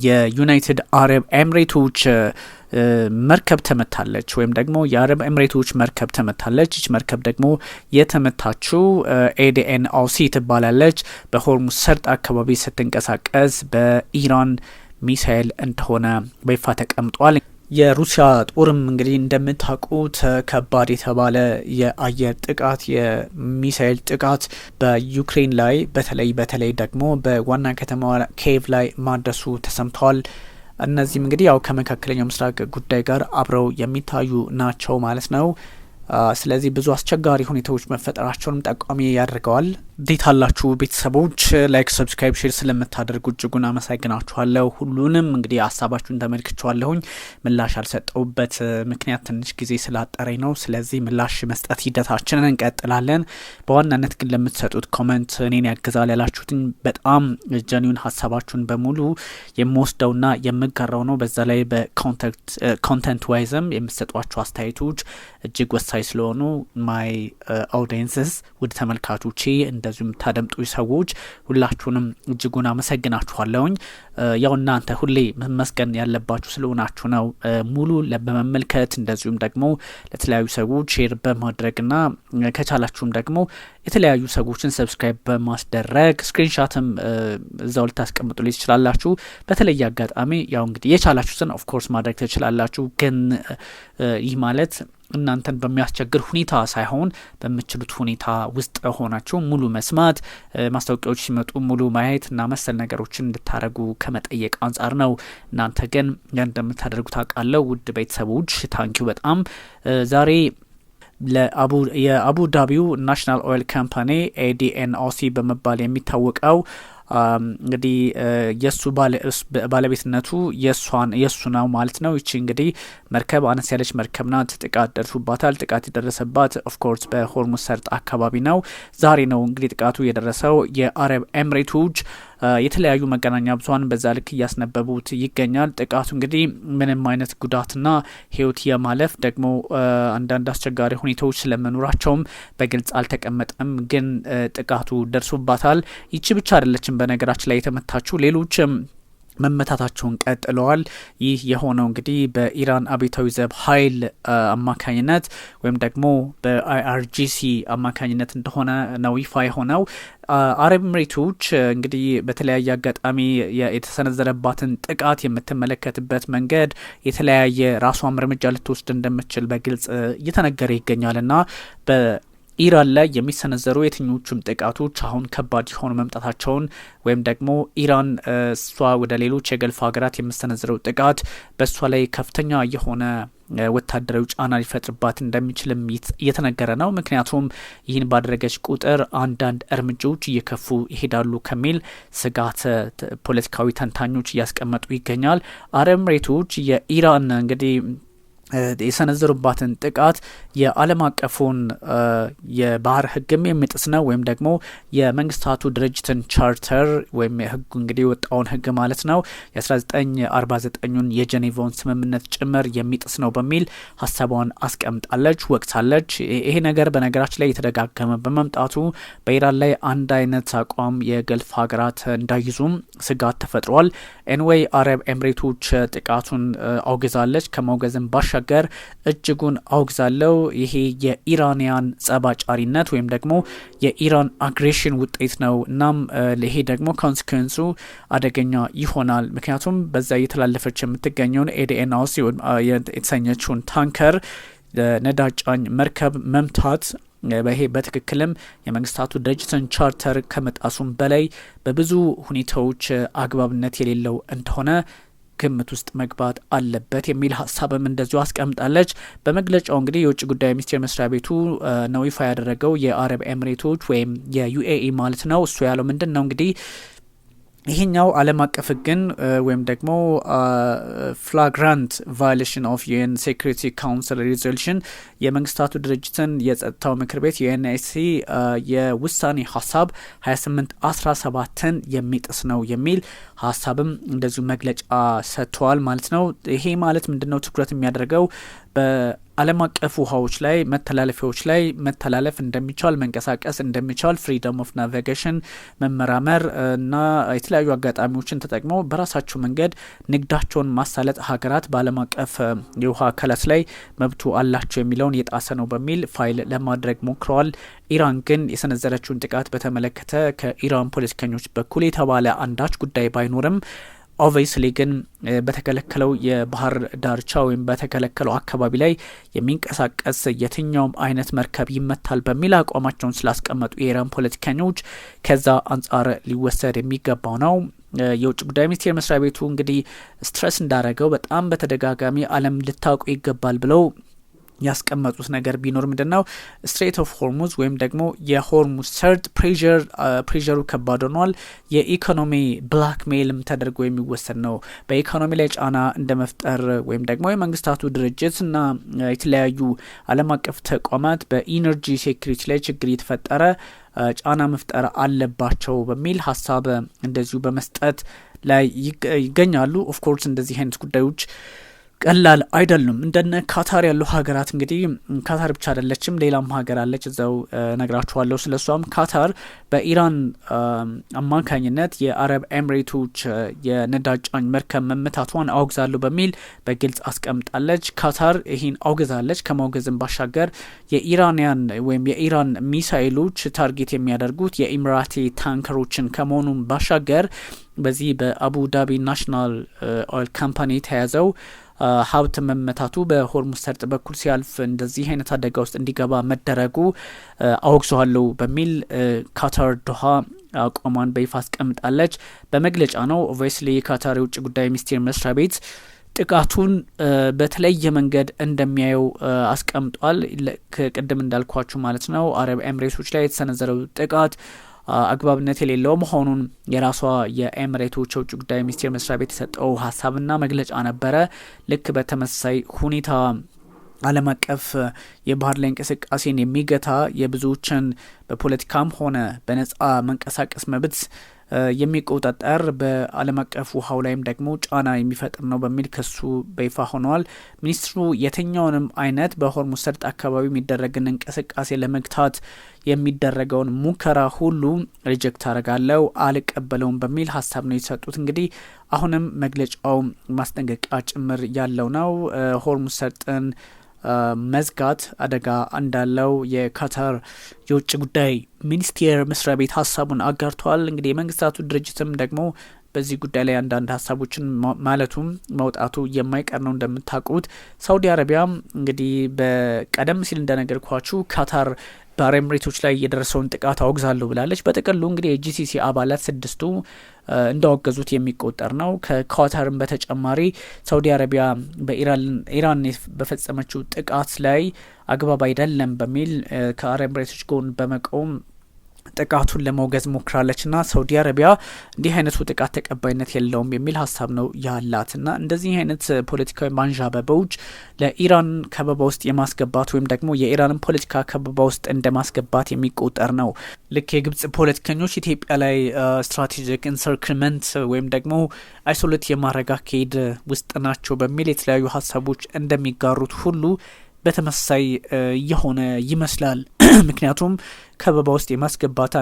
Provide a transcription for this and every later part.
የዩናይትድ አረብ ኤምሬቶች መርከብ ተመታለች ወይም ደግሞ የአረብ ኤምሬቶች መርከብ ተመታለች። ይች መርከብ ደግሞ የተመታችው ኤዲኤን አውሲ ትባላለች። በሆርሙዝ ሰርጥ አካባቢ ስትንቀሳቀስ በኢራን ሚሳኤል እንደሆነ በይፋ ተቀምጧል። የሩሲያ ጦርም እንግዲህ እንደምታውቁት ከባድ የተባለ የአየር ጥቃት የሚሳኤል ጥቃት በዩክሬን ላይ በተለይ ደግሞ በዋና ከተማ ኪየቭ ላይ ማድረሱ ተሰምተዋል። እነዚህም እንግዲህ ያው ከመካከለኛው ምስራቅ ጉዳይ ጋር አብረው የሚታዩ ናቸው ማለት ነው። ስለዚህ ብዙ አስቸጋሪ ሁኔታዎች መፈጠራቸውንም ጠቋሚ ያደርገዋል። እንዴት አላችሁ ቤተሰቦች? ላይክ፣ ሰብስክራይብ፣ ሼር ስለምታደርጉ እጅጉን አመሰግናችኋለሁ። ሁሉንም እንግዲህ ሀሳባችሁን ተመልክቻለሁኝ። ምላሽ ያልሰጠውበት ምክንያት ትንሽ ጊዜ ስላጠረኝ ነው። ስለዚህ ምላሽ መስጠት ሂደታችንን እንቀጥላለን። በዋናነት ግን ለምትሰጡት ኮመንት እኔን ያግዛል ያላችሁትን በጣም ጀኒውን ሀሳባችሁን በሙሉ የምወስደውና የምጋራው ነው። በዛ ላይ በኮንተንት ዋይዝም የምትሰጧቸው አስተያየቶች እጅግ ወሳኝ ስለሆኑ ማይ አውዲየንስስ ውድ ተመልካቾቼ እንደዚሁም ታደምጡ ሰዎች ሁላችሁንም እጅጉን አመሰግናችኋለሁኝ። ያው እናንተ ሁሌ መመስገን ያለባችሁ ስለሆናችሁ ነው። ሙሉ በመመልከት እንደዚሁም ደግሞ ለተለያዩ ሰዎች ሼር በማድረግና ከቻላችሁም ደግሞ የተለያዩ ሰዎችን ሰብስክራይብ በማስደረግ ስክሪንሻትም እዛው ልታስቀምጡልኝ ትችላላችሁ። በተለየ አጋጣሚ ያው እንግዲህ የቻላችሁትን ኦፍ ኮርስ ማድረግ ትችላላችሁ። ግን ይህ ማለት እናንተን በሚያስቸግር ሁኔታ ሳይሆን በምችሉት ሁኔታ ውስጥ ሆናችሁ ሙሉ መስማት፣ ማስታወቂያዎች ሲመጡ ሙሉ ማየት እና መሰል ነገሮችን እንድታደርጉ ከመጠየቅ አንጻር ነው። እናንተ ግን እንደምታደርጉት አውቃለሁ። ውድ ቤተሰቦች ታንኪዩ በጣም ዛሬ የአቡ ዳቢው ናሽናል ኦይል ካምፓኒ ኤዲኤንኦሲ በመባል የሚታወቀው እንግዲህ የሱ ባለቤትነቱ የሱ ነው ማለት ነው። ይቺ እንግዲህ መርከብ አነስ ያለች መርከብ ናት። ጥቃት ደርሶባታል። ጥቃት የደረሰባት ኦፍ ኮርስ በሆርሙዝ ሰርጥ አካባቢ ነው። ዛሬ ነው እንግዲህ ጥቃቱ የደረሰው። የአረብ ኤምሬቶች የተለያዩ መገናኛ ብዙኃን በዛ ልክ እያስነበቡት ይገኛል። ጥቃቱ እንግዲህ ምንም አይነት ጉዳትና ሕይወት የማለፍ ደግሞ አንዳንድ አስቸጋሪ ሁኔታዎች ስለመኖራቸውም በግልጽ አልተቀመጠም። ግን ጥቃቱ ደርሶባታል። ይቺ ብቻ አይደለችም በነገራችን ላይ የተመታችው፣ ሌሎችም መመታታቸውን ቀጥለዋል። ይህ የሆነው እንግዲህ በኢራን አብዮታዊ ዘብ ኃይል አማካኝነት ወይም ደግሞ በአይአርጂሲ አማካኝነት እንደሆነ ነው ይፋ የሆነው። አረብ ኤምሬቶች እንግዲህ በተለያየ አጋጣሚ የተሰነዘረባትን ጥቃት የምትመለከትበት መንገድ የተለያየ ራሷም እርምጃ ልትወስድ እንደምትችል በግልጽ እየተነገረ ይገኛልና ኢራን ላይ የሚሰነዘሩ የትኞቹም ጥቃቶች አሁን ከባድ የሆኑ መምጣታቸውን ወይም ደግሞ ኢራን እሷ ወደ ሌሎች የገልፍ ሀገራት የምሰነዝረው ጥቃት በእሷ ላይ ከፍተኛ የሆነ ወታደራዊ ጫና ሊፈጥርባት እንደሚችልም እየተነገረ ነው። ምክንያቱም ይህን ባደረገች ቁጥር አንዳንድ እርምጃዎች እየከፉ ይሄዳሉ ከሚል ስጋት ፖለቲካዊ ተንታኞች እያስቀመጡ ይገኛል። አረብ ኤምሬቶች የኢራን እንግዲህ የሰነዘሩባትን ጥቃት የዓለም አቀፉን የባህር ሕግም የሚጥስ ነው ወይም ደግሞ የመንግስታቱ ድርጅትን ቻርተር ወይም ህጉ እንግዲህ የወጣውን ህግ ማለት ነው የ1949ን የጄኔቫውን ስምምነት ጭምር የሚጥስ ነው በሚል ሀሳቧን አስቀምጣለች፣ ወቅሳለች። ይሄ ነገር በነገራችን ላይ የተደጋገመ በመምጣቱ በኢራን ላይ አንድ አይነት አቋም የገልፍ ሀገራት እንዳይዙም ስጋት ተፈጥሯል። ኤንዌይ አረብ ኤምሬቶች ጥቃቱን አውግዛለች። ከማውገዝም ባሻገር እጅጉን አውግዛለው። ይሄ የኢራንያን ጸባጫሪነት ወይም ደግሞ የኢራን አግሬሽን ውጤት ነው። እናም ይሄ ደግሞ ኮንሲኩዌንሱ አደገኛ ይሆናል። ምክንያቱም በዛ እየተላለፈች የምትገኘውን ኤዲኤን አውሲ የተሰኘችውን ታንከር ነዳጅ ጫኝ መርከብ መምታት ይሄ በትክክልም የመንግስታቱ ድርጅትን ቻርተር ከመጣሱም በላይ በብዙ ሁኔታዎች አግባብነት የሌለው እንደሆነ ግምት ውስጥ መግባት አለበት የሚል ሀሳብም እንደዚሁ አስቀምጣለች። በመግለጫው እንግዲህ የውጭ ጉዳይ ሚኒስቴር መስሪያ ቤቱ ነው ይፋ ያደረገው የአረብ ኤምሬቶች ወይም የዩኤኢ ማለት ነው። እሱ ያለው ምንድን ነው እንግዲህ ይሄኛው ዓለም አቀፍ ሕግን ወይም ደግሞ ፍላግራንት ቫዮሌሽን ኦፍ ዩኤን ሴኩሪቲ ካውንስል ሪዞሉሽን የመንግስታቱ ድርጅትን የጸጥታው ምክር ቤት ዩኤንኤስሲ የውሳኔ ሀሳብ 2817ን የሚጥስ ነው የሚል ሀሳብም እንደዚሁ መግለጫ ሰጥተዋል ማለት ነው። ይሄ ማለት ምንድነው ትኩረት የሚያደርገው በዓለም አቀፍ ውሃዎች ላይ መተላለፊያዎች ላይ መተላለፍ እንደሚቻል መንቀሳቀስ እንደሚቻል ፍሪደም ኦፍ ናቪጌሽን መመራመር እና የተለያዩ አጋጣሚዎችን ተጠቅመው በራሳቸው መንገድ ንግዳቸውን ማሳለጥ ሀገራት በዓለም አቀፍ የውሃ አካላት ላይ መብቱ አላቸው የሚለውን የጣሰ ነው በሚል ፋይል ለማድረግ ሞክረዋል። ኢራን ግን የሰነዘረችውን ጥቃት በተመለከተ ከኢራን ፖለቲከኞች በኩል የተባለ አንዳች ጉዳይ ባይኖርም ኦብቪየስሊ ግን በተከለከለው የባህር ዳርቻ ወይም በተከለከለው አካባቢ ላይ የሚንቀሳቀስ የትኛውም አይነት መርከብ ይመታል በሚል አቋማቸውን ስላስቀመጡ የኢራን ፖለቲከኞች ከዛ አንጻር ሊወሰድ የሚገባው ነው። የውጭ ጉዳይ ሚኒስቴር መስሪያ ቤቱ እንግዲህ ስትረስ እንዳረገው በጣም በተደጋጋሚ ዓለም ልታውቁ ይገባል ብለው ያስቀመጡት ነገር ቢኖር ምንድነው ስትሬት ኦፍ ሆርሙዝ ወይም ደግሞ የሆርሙዝ ሰርጥ ፕሬዠሩ ከባድ ሆኗል። የኢኮኖሚ ብላክሜልም ተደርጎ የሚወሰድ ነው። በኢኮኖሚ ላይ ጫና እንደመፍጠር ወይም ደግሞ የመንግስታቱ ድርጅት እና የተለያዩ ዓለም አቀፍ ተቋማት በኢነርጂ ሴኩሪቲ ላይ ችግር እየተፈጠረ ጫና መፍጠር አለባቸው በሚል ሀሳብ እንደዚሁ በመስጠት ላይ ይገኛሉ። ኦፍ ኮርስ እንደዚህ አይነት ጉዳዮች ቀላል አይደሉም። እንደነ ካታር ያሉ ሀገራት እንግዲህ ካታር ብቻ አይደለችም፣ ሌላም ሀገር አለች እዛው ነግራችኋለሁ ስለሷም። ካታር በኢራን አማካኝነት የአረብ ኤምሬቶች የነዳጅ ጫኝ መርከብ መመታቷን አውግዛለሁ በሚል በግልጽ አስቀምጣለች። ካታር ይህን አውግዛለች። ከማውገዝም ባሻገር የኢራንያን ወይም የኢራን ሚሳይሎች ታርጌት የሚያደርጉት የኢሚራቲ ታንከሮችን ከመሆኑም ባሻገር በዚህ በአቡ ዳቢ ናሽናል ኦይል ካምፓኒ ተያዘው ሀብት መመታቱ በሆርሙዝ ሰርጥ በኩል ሲያልፍ እንደዚህ አይነት አደጋ ውስጥ እንዲገባ መደረጉ አወግዘዋለሁ በሚል ካታር ዶሃ አቋሟን በይፋ አስቀምጣለች። በመግለጫ ነው። ኦብቪየስሊ የካታር የውጭ ጉዳይ ሚኒስቴር መስሪያ ቤት ጥቃቱን በተለየ መንገድ እንደሚያየው አስቀምጧል። ቅድም እንዳልኳችሁ ማለት ነው አረብ ኤምሬቶች ላይ የተሰነዘረው ጥቃት አግባብነት የሌለው መሆኑን የራሷ የኤምሬቶች የውጭ ጉዳይ ሚኒስቴር መስሪያ ቤት የሰጠው ሀሳብና መግለጫ ነበረ። ልክ በተመሳሳይ ሁኔታ ዓለም አቀፍ የባህር ላይ እንቅስቃሴን የሚገታ የብዙዎችን በፖለቲካም ሆነ በነጻ መንቀሳቀስ መብት የሚቆጣጠር በዓለም አቀፍ ውሃው ላይም ደግሞ ጫና የሚፈጥር ነው በሚል ክሱ በይፋ ሆነዋል። ሚኒስትሩ የትኛውንም አይነት በሆርሙዝ ሰርጥ አካባቢ የሚደረግን እንቅስቃሴ ለመግታት የሚደረገውን ሙከራ ሁሉ ሪጀክት አረጋለው አልቀበለውም በሚል ሀሳብ ነው የተሰጡት። እንግዲህ አሁንም መግለጫው ማስጠንቀቂያ ጭምር ያለው ነው። ሆርሙዝ ሰርጥን መዝጋት አደጋ እንዳለው የካታር የውጭ ጉዳይ ሚኒስቴር መስሪያ ቤት ሀሳቡን አጋርተዋል። እንግዲህ የመንግስታቱ ድርጅትም ደግሞ በዚህ ጉዳይ ላይ አንዳንድ ሀሳቦችን ማለቱም መውጣቱ የማይቀር ነው። እንደምታውቁት ሳውዲ አረቢያ እንግዲህ በቀደም ሲል እንደነገርኳችሁ ካታር በአረብ ኤምሬቶች ላይ የደረሰውን ጥቃት አወግዛለሁ ብላለች። በጥቅሉ እንግዲህ የጂሲሲ አባላት 6ቱ እንዳወገዙት የሚቆጠር ነው። ከካታርም በተጨማሪ ሳውዲ አረቢያ በኢራን በፈጸመችው ጥቃት ላይ አግባብ አይደለም በሚል ከአረብ ኤምሬቶች ጎን በመቆም ጥቃቱን ለመውገዝ ሞክራለችና ሳውዲ አረቢያ እንዲህ አይነቱ ጥቃት ተቀባይነት የለውም የሚል ሀሳብ ነው ያላትና እንደዚህ አይነት ፖለቲካዊ ማንዣበቦች ለኢራን ከበባ ውስጥ የማስገባት ወይም ደግሞ የኢራንን ፖለቲካ ከበባ ውስጥ እንደማስገባት የሚቆጠር ነው። ልክ የግብጽ ፖለቲከኞች ኢትዮጵያ ላይ ስትራቴጂክ ኢንሰርክልመንት ወይም ደግሞ አይሶሌት የማድረግ አካሄድ ውስጥ ናቸው በሚል የተለያዩ ሀሳቦች እንደሚጋሩት ሁሉ በተመሳሳይ የሆነ ይመስላል። ምክንያቱም ከበባ ውስጥ የማስገባት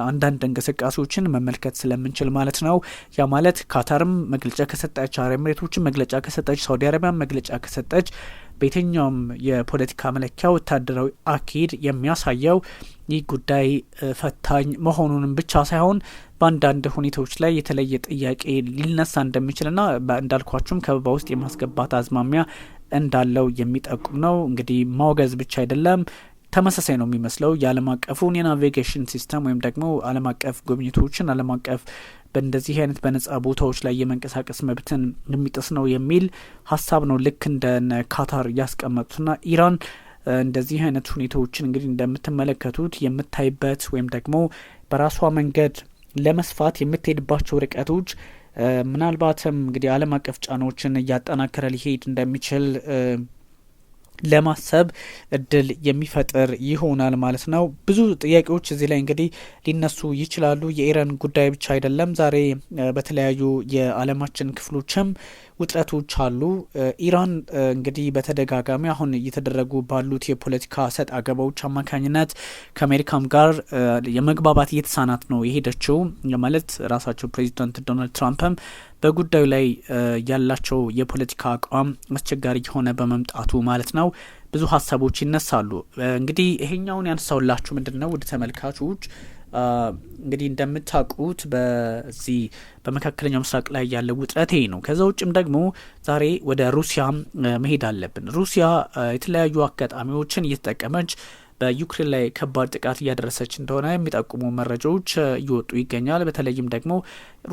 አንዳንድ እንቅስቃሴዎችን መመልከት ስለምንችል ማለት ነው። ያ ማለት ካታርም መግለጫ ከሰጠች፣ አረብ ኤምሬቶችም መግለጫ ከሰጠች፣ ሳውዲ አረቢያም መግለጫ ከሰጠች በየትኛውም የፖለቲካ መለኪያ ወታደራዊ አካሄድ የሚያሳየው ይህ ጉዳይ ፈታኝ መሆኑንም ብቻ ሳይሆን በአንዳንድ ሁኔታዎች ላይ የተለየ ጥያቄ ሊነሳ እንደሚችልና እንዳልኳችሁም ከበባ ውስጥ የማስገባት አዝማሚያ እንዳለው የሚጠቁም ነው። እንግዲህ ማውገዝ ብቻ አይደለም፣ ተመሳሳይ ነው የሚመስለው። የዓለም አቀፉን የናቪጌሽን ሲስተም ወይም ደግሞ ዓለም አቀፍ ጉብኝቶችን ዓለም አቀፍ በእንደዚህ አይነት በነጻ ቦታዎች ላይ የመንቀሳቀስ መብትን የሚጥስ ነው የሚል ሀሳብ ነው ልክ እንደ ካታር ያስቀመጡትና ኢራን እንደዚህ አይነት ሁኔታዎችን እንግዲህ እንደምትመለከቱት የምታይበት ወይም ደግሞ በራሷ መንገድ ለመስፋት የምትሄድባቸው ርቀቶች ምናልባትም እንግዲህ ዓለም አቀፍ ጫናዎችን እያጠናከረ ሊሄድ እንደሚችል ለማሰብ እድል የሚፈጥር ይሆናል ማለት ነው። ብዙ ጥያቄዎች እዚህ ላይ እንግዲህ ሊነሱ ይችላሉ። የኢራን ጉዳይ ብቻ አይደለም። ዛሬ በተለያዩ የዓለማችን ክፍሎችም ውጥረቶች አሉ። ኢራን እንግዲህ በተደጋጋሚ አሁን እየተደረጉ ባሉት የፖለቲካ ሰጥ አገባዎች አማካኝነት ከአሜሪካም ጋር የመግባባት እየተሳናት ነው የሄደችው ማለት ራሳቸው ፕሬዚዳንት ዶናልድ ትራምፕም በጉዳዩ ላይ ያላቸው የፖለቲካ አቋም አስቸጋሪ የሆነ በመምጣቱ ማለት ነው ብዙ ሀሳቦች ይነሳሉ። እንግዲህ ይሄኛውን ያነሳውላችሁ ምንድነው ውድ ተመልካቾች እንግዲህ እንደምታውቁት በዚህ በመካከለኛው ምስራቅ ላይ ያለው ውጥረት ይሄ ነው። ከዛ ውጭም ደግሞ ዛሬ ወደ ሩሲያ መሄድ አለብን። ሩሲያ የተለያዩ አጋጣሚዎችን እየተጠቀመች በዩክሬን ላይ ከባድ ጥቃት እያደረሰች እንደሆነ የሚጠቁሙ መረጃዎች እየወጡ ይገኛል። በተለይም ደግሞ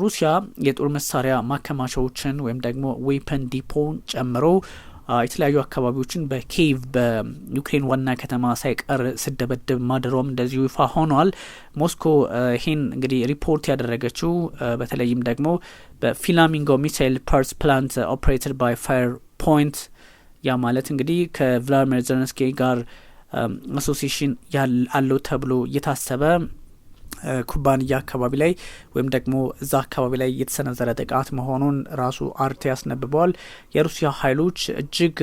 ሩሲያ የጦር መሳሪያ ማከማቻዎችን ወይም ደግሞ ዌፐን ዲፖን ጨምሮ የተለያዩ አካባቢዎችን በኪየቭ በዩክሬን ዋና ከተማ ሳይቀር ስደበድብ ማድረውም እንደዚሁ ይፋ ሆኗል። ሞስኮ ይህን እንግዲህ ሪፖርት ያደረገችው በተለይም ደግሞ በፊላሚንጎ ሚሳይል ፓርትስ ፕላንት ኦፕሬትድ ባይ ፋየር ፖይንት ያ ማለት እንግዲህ ከቭላዲሚር ዜሌንስኪ ጋር አሶሲሽን አለው ተብሎ እየታሰበ ኩባንያ አካባቢ ላይ ወይም ደግሞ እዛ አካባቢ ላይ የተሰነዘረ ጥቃት መሆኑን ራሱ አርቲ ያስነብበዋል። የሩሲያ ኃይሎች እጅግ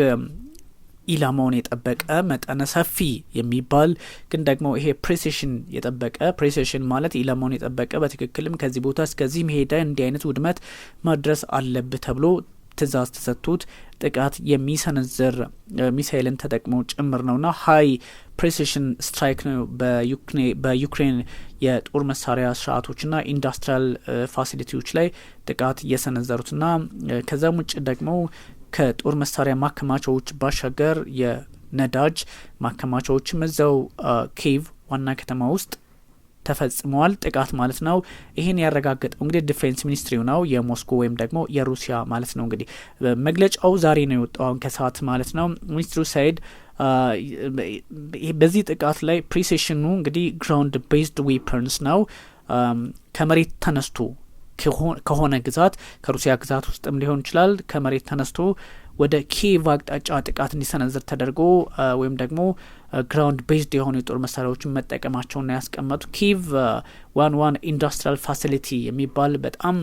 ኢላማውን የጠበቀ መጠነ ሰፊ የሚባል ግን ደግሞ ይሄ ፕሬሲሽን የጠበቀ ፕሬሲሽን ማለት ኢላማውን የጠበቀ በትክክልም ከዚህ ቦታ እስከዚህ መሄደ እንዲህ አይነት ውድመት ማድረስ አለብህ ተብሎ ትእዛዝ ተሰጥቶት ጥቃት የሚሰነዝር ሚሳይልን ተጠቅሞ ጭምር ነውና ሀይ ፕሬሲሽን ስትራይክ ነው በዩክሬን የጦር መሳሪያ ስርዓቶችና ኢንዱስትሪያል ፋሲሊቲዎች ላይ ጥቃት እየሰነዘሩትና ከዛም ውጭ ደግሞ ከጦር መሳሪያ ማከማቻዎች ባሻገር የነዳጅ ማከማቻዎችም እዛው ኪየቭ ዋና ከተማ ውስጥ ተፈጽመዋል ጥቃት ማለት ነው። ይሄን ያረጋገጠው እንግዲህ ዲፌንስ ሚኒስትሪው ነው የሞስኮ ወይም ደግሞ የሩሲያ ማለት ነው። እንግዲህ መግለጫው ዛሬ ነው የወጣው ከሰዓት ማለት ነው። ሚኒስትሩ ሳይድ በዚህ ጥቃት ላይ ፕሪሲሽኑ እንግዲህ ግራውንድ ቤዝድ ዌፐንስ ነው ከመሬት ተነስቶ ከሆነ ግዛት ከሩሲያ ግዛት ውስጥም ሊሆን ይችላል ከመሬት ተነስቶ ወደ ኪየቭ አቅጣጫ ጥቃት እንዲሰነዝር ተደርጎ ወይም ደግሞ ግራውንድ ቤዝድ የሆኑ የጦር መሳሪያዎችን መጠቀማቸውን ያስቀመጡ ኪየቭ ዋን ኢንዱስትሪያል ፋሲሊቲ የሚባል በጣም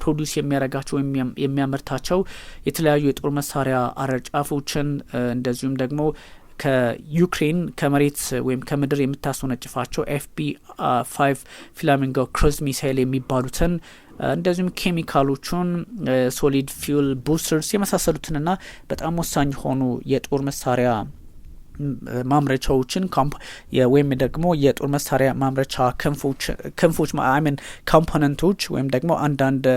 ፕሮዲውስ የሚያደርጋቸው የሚያመርታቸው የተለያዩ የጦር መሳሪያ አረጫፎችን እንደዚሁም ደግሞ ከዩክሬን ከመሬት ወይም ከምድር የምታስወነጭፋቸው FP5 ፍላሚንጎ ክሩዝ ሚሳይል የሚባሉትን እንደዚሁም ኬሚካሎቹን ሶሊድ ፊውል ቡስተርስ የመሳሰሉትንና በጣም ወሳኝ የሆኑ የጦር መሳሪያ ማምረቻዎችን ወይም ደግሞ የጦር መሳሪያ ማምረቻ ክንፎች ኮምፖነንቶች ወይም ደግሞ አንዳንድ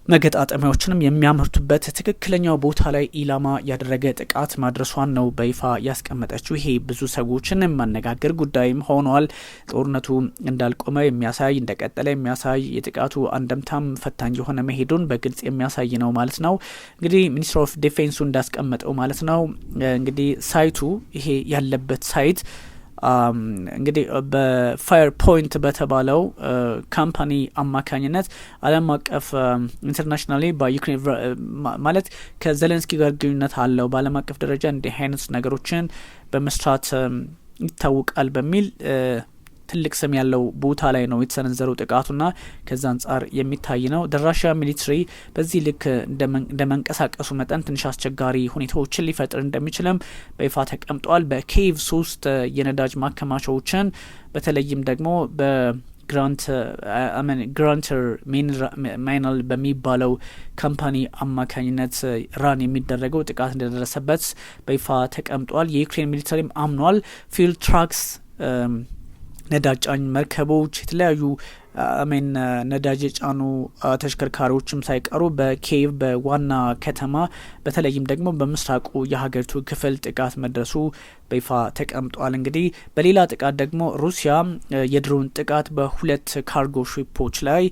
መገጣጠሚያዎችንም የሚያመርቱበት ትክክለኛው ቦታ ላይ ኢላማ ያደረገ ጥቃት ማድረሷን ነው በይፋ ያስቀመጠችው። ይሄ ብዙ ሰዎችን የማነጋገር ጉዳይም ሆኗል። ጦርነቱ እንዳልቆመ የሚያሳይ እንደቀጠለ የሚያሳይ የጥቃቱ አንደምታም ፈታኝ የሆነ መሄዱን በግልጽ የሚያሳይ ነው ማለት ነው። እንግዲህ ሚኒስትር ኦፍ ዲፌንሱ እንዳስቀመጠው ማለት ነው እንግዲህ ሳይቱ ይሄ ያለበት ሳይት እንግዲህ በፋየር ፖይንት በተባለው ካምፓኒ አማካኝነት ዓለም አቀፍ ኢንተርናሽናሊ በዩክሬን ማለት ከዜሌንስኪ ጋር ግንኙነት አለው በዓለም አቀፍ ደረጃ እንዲህ አይነት ነገሮችን በመስራት ይታወቃል በሚል ትልቅ ስም ያለው ቦታ ላይ ነው የተሰነዘረው ጥቃቱና ከዛ አንጻር የሚታይ ነው። ራሺያ ሚሊተሪ በዚህ ልክ እንደመንቀሳቀሱ መጠን ትንሽ አስቸጋሪ ሁኔታዎችን ሊፈጥር እንደሚችልም በይፋ ተቀምጧል። በኪየቭ 3 የነዳጅ ማከማቻዎችን በተለይም ደግሞ ግራንተር ሚነራል በሚባለው ካምፓኒ አማካኝነት ራን የሚደረገው ጥቃት እንደደረሰበት በይፋ ተቀምጧል። የዩክሬን ሚሊተሪም አምኗል። ፊልድ ትራክስ ነዳጅ ጫኝ መርከቦች የተለያዩ ነዳጅ የጫኑ ተሽከርካሪዎችም ሳይቀሩ በኪየቭ በዋና ከተማ በተለይም ደግሞ በምስራቁ የሀገሪቱ ክፍል ጥቃት መድረሱ በይፋ ተቀምጧል። እንግዲህ በሌላ ጥቃት ደግሞ ሩሲያ የድሮን ጥቃት በሁለት ካርጎ ሺፖች ላይ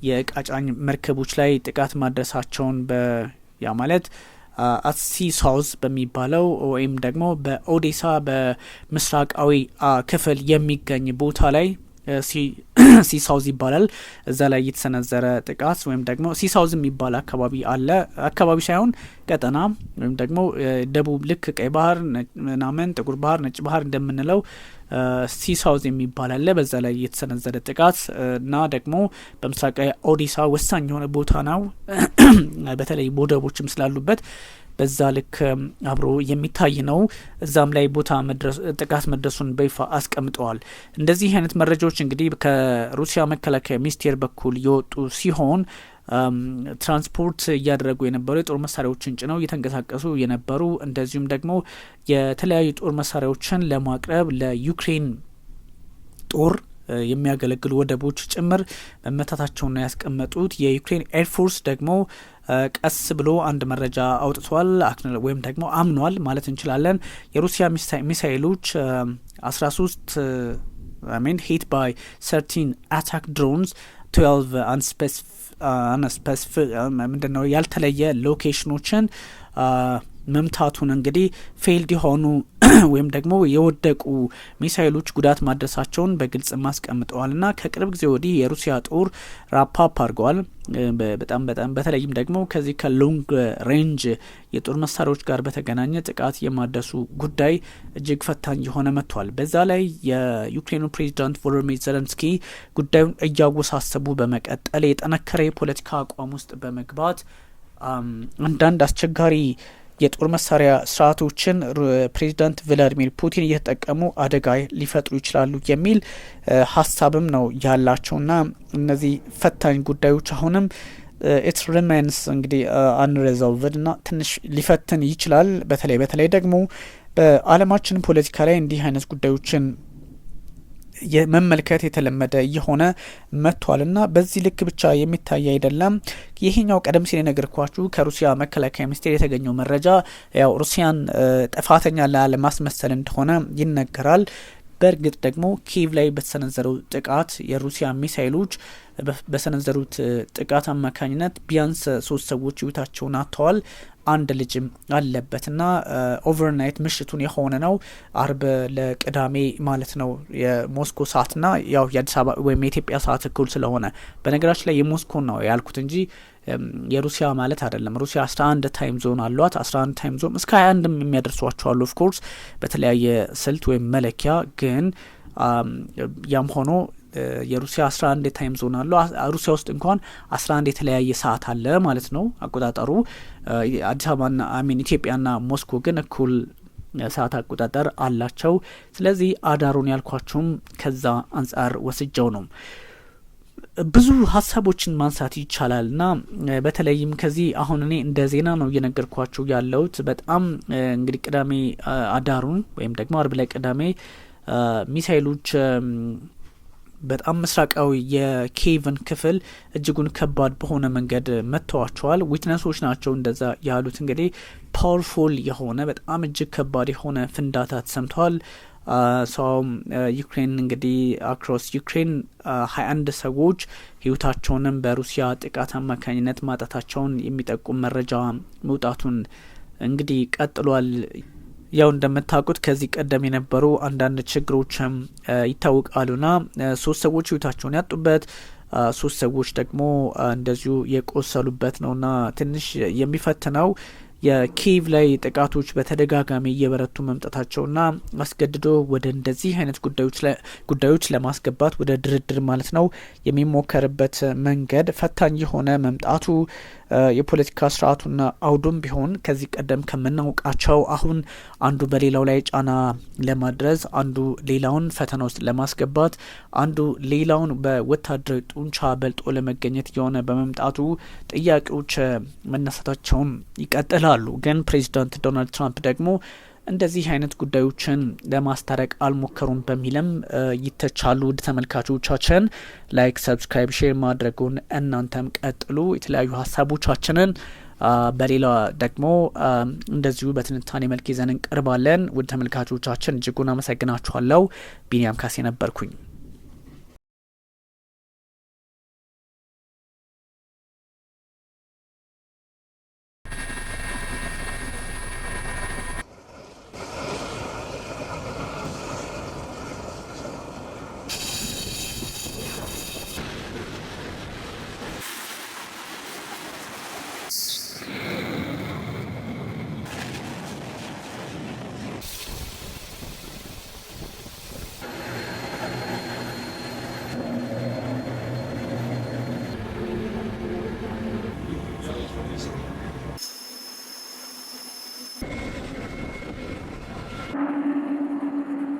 የእቃ ጫኝ መርከቦች ላይ ጥቃት ማድረሳቸውን ያ ማለት ሲ ሳውዝ በሚባለው ወይም ደግሞ በኦዴሳ በምስራቃዊ ክፍል የሚገኝ ቦታ ላይ ሲ ሳውዝ ይባላል። እዛ ላይ የተሰነዘረ ጥቃት ወይም ደግሞ ሲ ሳውዝ የሚባል አካባቢ አለ። አካባቢ ሳይሆን ቀጠና ወይም ደግሞ ደቡብ ልክ ቀይ ባህር ምናምን ጥቁር ባህር ነጭ ባህር እንደምንለው ሲ ሳውዝ የሚባል አለ። በዛ ላይ የተሰነዘረ ጥቃት እና ደግሞ በምስራቃዊ ኦዴሳ ወሳኝ የሆነ ቦታ ነው በተለይ ቦደቦችም ስላሉበት በዛ ልክ አብሮ የሚታይ ነው። እዛም ላይ ቦታ ጥቃት መድረሱን በይፋ አስቀምጠዋል። እንደዚህ አይነት መረጃዎች እንግዲህ ከሩሲያ መከላከያ ሚኒስቴር በኩል የወጡ ሲሆን ትራንስፖርት እያደረጉ የነበሩ የጦር መሳሪያዎችን ጭነው እየተንቀሳቀሱ የነበሩ እንደዚሁም ደግሞ የተለያዩ ጦር መሳሪያዎችን ለማቅረብ ለዩክሬን ጦር የሚያገለግሉ ወደቦች ጭምር መመታታቸውን ነው ያስቀመጡት። የዩክሬን ኤርፎርስ ደግሞ ቀስ ብሎ አንድ መረጃ አውጥቷል ወይም ደግሞ አምኗል ማለት እንችላለን። የሩሲያ ሚሳይሎች 13 hit by 13 attack drones 12 unspecific ምንድነው ያልተለየ ሎኬሽኖችን መምታቱን እንግዲህ ፌልድ የሆኑ ወይም ደግሞ የወደቁ ሚሳይሎች ጉዳት ማድረሳቸውን በግልጽ ማስቀምጠዋል እና ከቅርብ ጊዜ ወዲህ የሩሲያ ጦር ራፓፕ አድርገዋል። በጣም በተለይም ደግሞ ከዚህ ከሎንግ ሬንጅ የጦር መሳሪያዎች ጋር በተገናኘ ጥቃት የማድረሱ ጉዳይ እጅግ ፈታኝ የሆነ መጥቷል። በዛ ላይ የዩክሬኑ ፕሬዚዳንት ቮሎዲሚር ዜሌንስኪ ጉዳዩን እያወሳሰቡ በመቀጠል የጠነከረ የፖለቲካ አቋም ውስጥ በመግባት አንዳንድ አስቸጋሪ የጦር መሳሪያ ስርዓቶችን ፕሬዚዳንት ቭላዲሚር ፑቲን እየተጠቀሙ አደጋ ሊፈጥሩ ይችላሉ የሚል ሀሳብም ነው ያላቸውና እነዚህ ፈታኝ ጉዳዮች አሁንም ኢት ሪሜንስ እንግዲህ አንሬዞልቭድ እና ትንሽ ሊፈትን ይችላል። በተለይ ደግሞ በዓለማችን ፖለቲካ ላይ እንዲህ አይነት ጉዳዮችን የመመልከት የተለመደ የሆነ መጥቷልና በዚህ ልክ ብቻ የሚታይ አይደለም። ይሄኛው ቀደም ሲል የነገርኳችሁ ከሩሲያ መከላከያ ሚኒስቴር የተገኘው መረጃ ያው ሩሲያን ጥፋተኛ ላለማስመሰል እንደሆነ ይነገራል። በእርግጥ ደግሞ ኪየቭ ላይ በተሰነዘረው ጥቃት የሩሲያ ሚሳይሎች በሰነዘሩት ጥቃት አማካኝነት ቢያንስ 3 ሰዎች ህይወታቸውን አጥተዋል። አንድ ልጅም አለበትና ኦቨርናይት ምሽቱን የሆነ ነው። አርብ ለቅዳሜ ማለት ነው የሞስኮ ሰዓትና ያው የአዲስ አበባ ወይም የኢትዮጵያ ሰዓት እኩል ስለሆነ በነገራችን ላይ የሞስኮ ነው ያልኩት እንጂ የሩሲያ ማለት አይደለም። ሩሲያ 11 ታይም ዞን አሏት። 11 ታይም ዞን እስከ 21ም የሚያደርሷቸው አሉ ኦፍ ኮርስ በተለያየ ስልት ወይም መለኪያ ግን ያም ሆኖ የሩሲያ 11 ታይም ዞን አለው። ሩሲያ ውስጥ እንኳን 11 የተለያየ ሰዓት አለ ማለት ነው አቆጣጠሩ። አዲስ አበባና ኢትዮጵያና ሞስኮ ግን እኩል ሰዓት አቆጣጠር አላቸው። ስለዚህ አዳሩን ያልኳችሁም ከዛ አንጻር ወስጀው ነው። ብዙ ሀሳቦችን ማንሳት ይቻላልና በተለይም ከዚህ አሁን እኔ እንደ ዜና ነው እየነገርኳችሁ ያለሁት። በጣም እንግዲህ ቅዳሜ አዳሩን ወይም ደግሞ አርብ ላይ ቅዳሜ ሚሳይሎች በጣም ምስራቃዊ የኪየቭን ክፍል እጅጉን ከባድ በሆነ መንገድ መጥተዋቸዋል። ዊትነሶች ናቸው እንደዛ ያሉት። እንግዲህ ፓወርፉል የሆነ በጣም እጅግ ከባድ የሆነ ፍንዳታ ተሰምተዋል። ሰውም ዩክሬን እንግዲህ አክሮስ ዩክሬን 21 ሰዎች ህይወታቸውንም በሩሲያ ጥቃት አማካኝነት ማጣታቸውን የሚጠቁም መረጃ መውጣቱን እንግዲህ ቀጥሏል። ያው እንደምታውቁት ከዚህ ቀደም የነበሩ አንዳንድ ችግሮችም ይታወቃሉና 3 ሰዎች ህይወታቸውን ያጡበት 3 ሰዎች ደግሞ እንደዚሁ የቆሰሉበት ነውና ትንሽ የሚፈትነው የኪየቭ ላይ ጥቃቶች በተደጋጋሚ እየበረቱ መምጣታቸውና አስገድዶ ወደ እንደዚህ አይነት ጉዳዮች ለማስገባት ወደ ድርድር ማለት ነው የሚሞከርበት መንገድ ፈታኝ የሆነ መምጣቱ የፖለቲካ ስርዓቱና አውዱም ቢሆን ከዚህ ቀደም ከምናውቃቸው አሁን አንዱ በሌላው ላይ ጫና ለማድረስ አንዱ ሌላውን ፈተና ውስጥ ለማስገባት አንዱ ሌላውን በወታደራዊ ጡንቻ በልጦ ለመገኘት የሆነ በመምጣቱ ጥያቄዎች መነሳታቸውን ይቀጥላሉ። ግን ፕሬዚዳንት ዶናልድ ትራምፕ ደግሞ እንደዚህ አይነት ጉዳዮችን ለማስታረቅ አልሞከሩም በሚልም ይተቻሉ። ውድ ተመልካቾቻችን ላይክ፣ ሰብስክራይብ፣ ሼር ማድረጉን እናንተም ቀጥሉ። የተለያዩ ሀሳቦቻችንን በሌላ ደግሞ እንደዚሁ በትንታኔ መልክ ይዘን እንቀርባለን። ውድ ተመልካቾቻችን እጅጉን አመሰግናችኋለሁ። ቢኒያም ካሴ ነበርኩኝ።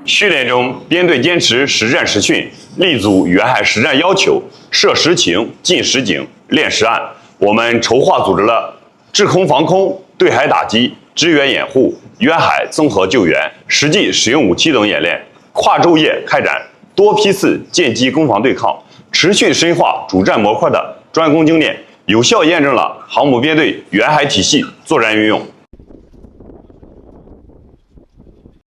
训练中，编队坚持实战实训，立足远海实战要求，设实情、进实景、练实案。我们筹划组织了制空防空、对海打击、支援掩护、远海综合救援、实际使用武器等演练，跨昼夜开展多批次舰机攻防对抗，持续深化主战模块的专攻精炼，有效验证了航母编队远海体系作战运用